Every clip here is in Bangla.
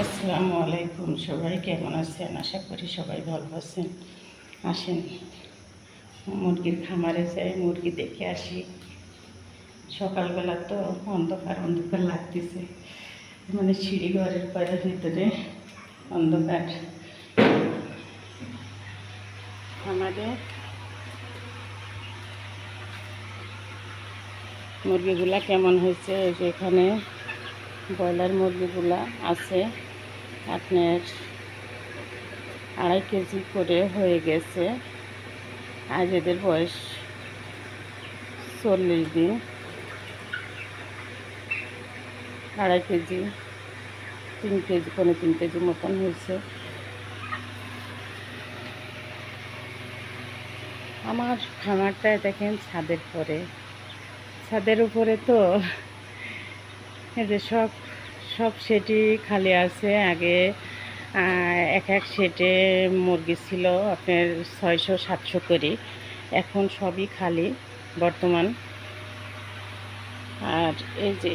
আসসালামু আলাইকুম। সবাই কেমন আছেন? আশা করি সবাই ভালো আছেন। আসেন মুরগির খামারে যাই, মুরগি দেখে আসি। সকালবেলা তো অন্ধকার অন্ধকার লাগতেছে, মানে সিঁড়ি ঘরের পায়ের ভিতরে অন্ধকার। খামারে মুরগিগুলা কেমন হয়েছে, যেখানে ব্রয়লার মুরগিগুলা আছে আপনার 2.5 কেজি করে হয়ে গেছে। আজ এদের বয়স 40 দিন। 2.5 কেজি 3 কেজি 3 কেজি মতন হয়েছে। আমার খামারটায় দেখেন ছাদের পরে, ছাদের উপরে তো এই যে সব সব সেটই খালি আছে। আগে এক এক সেটে মুরগি ছিল আপনার 600-700 করে, এখন সবই খালি বর্তমান। আর এই যে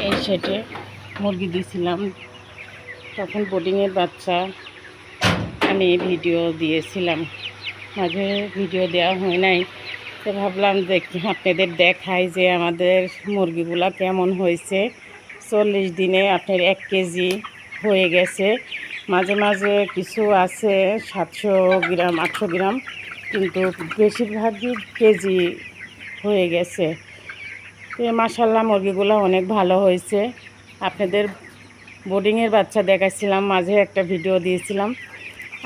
এই সেটে মুরগি দিয়েছিলাম, তখন বোর্ডিংয়ের বাচ্চা আমি ভিডিও দিয়েছিলাম, মাঝে ভিডিও দেওয়া হয় নাই। তো ভাবলাম যে আপনাদের দেখাই যে আমাদের মুরগিগুলা কেমন হয়েছে। 40 দিনে আপনার 1 কেজি হয়ে গেছে। মাঝে মাঝে কিছু আছে 700 গ্রাম 800 গ্রাম, কিন্তু বেশিরভাগই কেজি হয়ে গেছে। তো মাশাআল্লাহ মুরগিগুলো অনেক ভালো হয়েছে। আপনাদের বোর্ডিংয়ের বাচ্চা দেখাচ্ছিলাম, মাঝে একটা ভিডিও দিয়েছিলাম,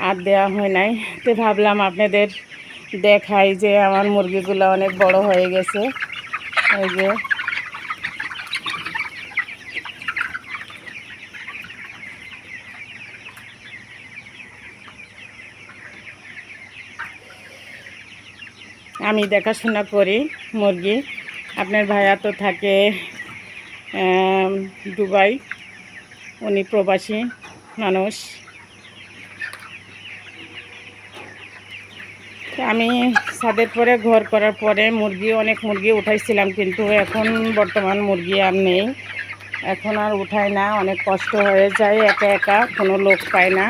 আর দেওয়া হয় নাই। তো ভাবলাম আপনাদের দেখাই যে আমার মুরগিগুলো অনেক বড় হয়ে গেছে। এই যে আমি দেখাশোনা করি মুরগি। আপনার ভাইয়া তো থাকে দুবাই, উনি প্রবাসী মানুষ। আমি ছাদের পরে ঘর করার পরে অনেক মুরগি উঠাইছিলাম, কিন্তু এখন বর্তমান মুরগি আর নেই, এখন আর উঠায় না। অনেক কষ্ট হয়ে যায়, একা একা কোনো লোক পায় না,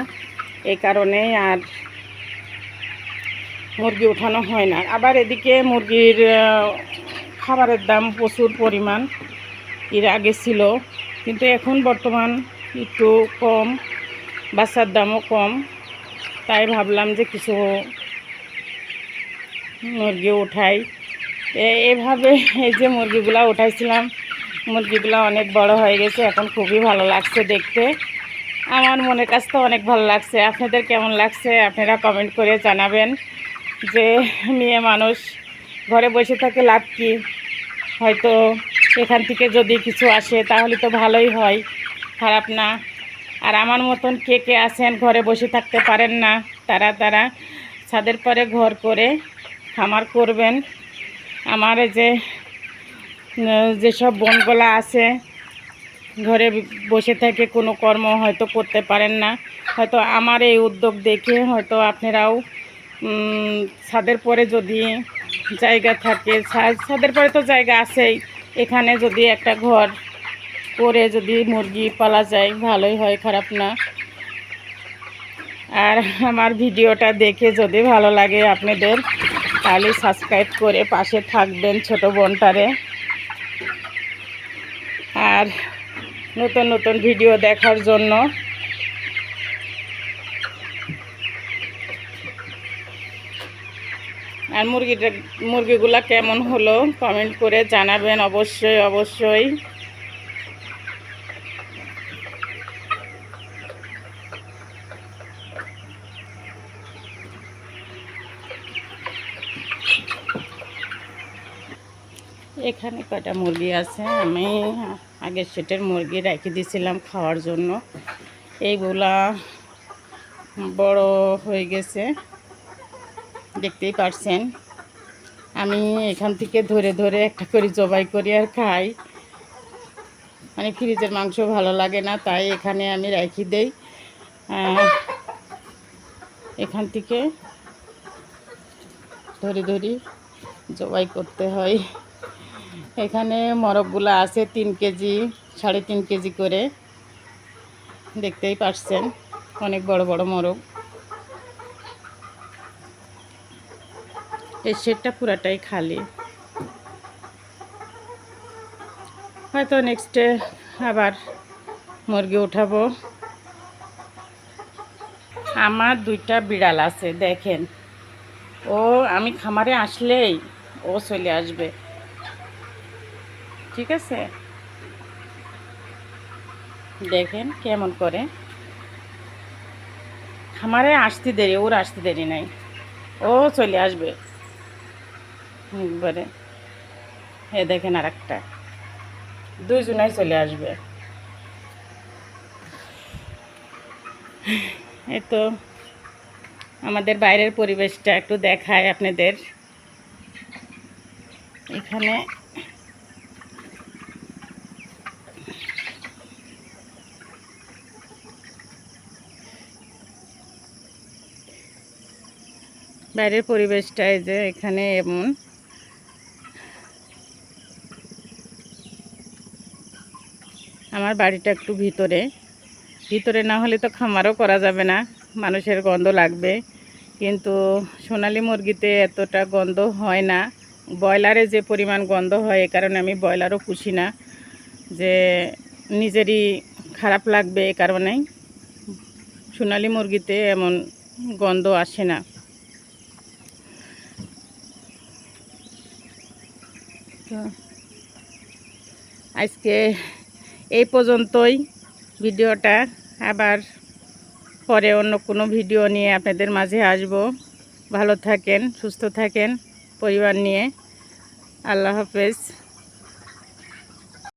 এই কারণেই আর মুরগি উঠানো হয় না। আবার এদিকে মুরগির খাবারের দাম প্রচুর পরিমাণ, এর আগে ছিল, কিন্তু এখন বর্তমান একটু কম, বাচ্চার দামও কম। তাই ভাবলাম যে কিছু মুরগি উঠাই। এভাবে এই যে মুরগিগুলা উঠাইছিলাম, মুরগিগুলো অনেক বড় হয়ে গেছে, এখন খুবই ভালো লাগছে দেখতে। আমার মনের কাছে তো অনেক ভালো লাগছে। আপনাদের কেমন লাগছে আপনারা কমেন্ট করে জানাবেন। যে মেয়ে মানুষ ঘরে বসে থাকে লাভ কি, হয়তো এখান থেকে যদি কিছু আসে তাহলে তো ভালোই হয়, খারাপ না। আর আমার মতন কে কে আছেন ঘরে বসে থাকতে পারেন না, তারা ছাদের পরে ঘর করে খামার করবেন। আমার এই যে যেসব বোনগুলা আছে ঘরে বসে থেকে কোনো কর্ম হয়তো করতে পারেন না, হয়তো আমার এই উদ্যোগ দেখে হয়তো আপনারাও ছাদের পরে যদি জায়গা থাকে, ছাদের পরে তো জায়গা আছেই, এখানে যদি একটা ঘর করে যদি মুরগি পালা যায় ভালোই হয়, খারাপ না। আর আমার ভিডিওটা দেখে যদি ভালো লাগে আপনাদের, তাহলে সাবস্ক্রাইব করে পাশে থাকবেন ছোট বোনটারে। আর নতুন নতুন ভিডিও দেখার জন্য আর মুরগিগুলা কেমন হলো কমেন্ট করে জানাবেন অবশ্যই অবশ্যই। এখানে কয়টা মুরগি আছে, আমি আগের সেটের মুরগি রেখে দিয়েছিলাম খাওয়ার জন্য। এইগুলা বড় হয়ে গেছে, দেখতেই পারছেন। আমি এখান থেকে ধরে ধরে একটা করে জবাই করি আর খাই, মানে ফ্রিজের মাংস ভালো লাগে না, তাই এখানে আমি রেখে দেই। এখান থেকে ধরে ধরে জবাই করতে হয়। এখানে মরগগুলো আছে 3 কেজি 3.5 কেজি করে। দেখতেই পারছেন অনেক বড় বড় মোরগ। এই শেডটা পুরাটাই খালি। হয়তো নেক্সটে আবার মুরগি উঠাবো। আমার 2টা বিড়াল আছে, দেখেন ও আমি খামারে আসলেই ও চলে আসবে, ঠিক আছে? দেখেন কেমন করে, খামারে আসতে দেরি, ওর আসতে দেরি নাই, ও চলে আসবে একবারে। এ দেখেন আর একটা, 2জনাই চলে আসবে। এই তো আমাদের বাইরের পরিবেশটা একটু দেখায় আপনাদের। এখানে বাইরের পরিবেশটা এই যে এখানে এমন। আমার বাড়িটা একটু ভিতরে, ভিতরে না হলে তো খামারও করা যাবে না, মানুষের গন্ধ লাগবে। কিন্তু সোনালি মুরগিতে এতটা গন্ধ হয় না, ব্রয়লারে যে পরিমাণ গন্ধ হয়, এ কারণে আমি ব্রয়লারও পুষি না, যে নিজেরই খারাপ লাগবে এ কারণেই সোনালি মুরগিতে এমন গন্ধ আসে না। তো আজকে এই পর্যন্তই ভিডিওটা, আবার পরে অন্য কোনো ভিডিও নিয়ে আপনাদের মাঝে আসব। ভালো থাকেন, সুস্থ থাকেন পরিবার নিয়ে। আল্লাহ হাফেজ।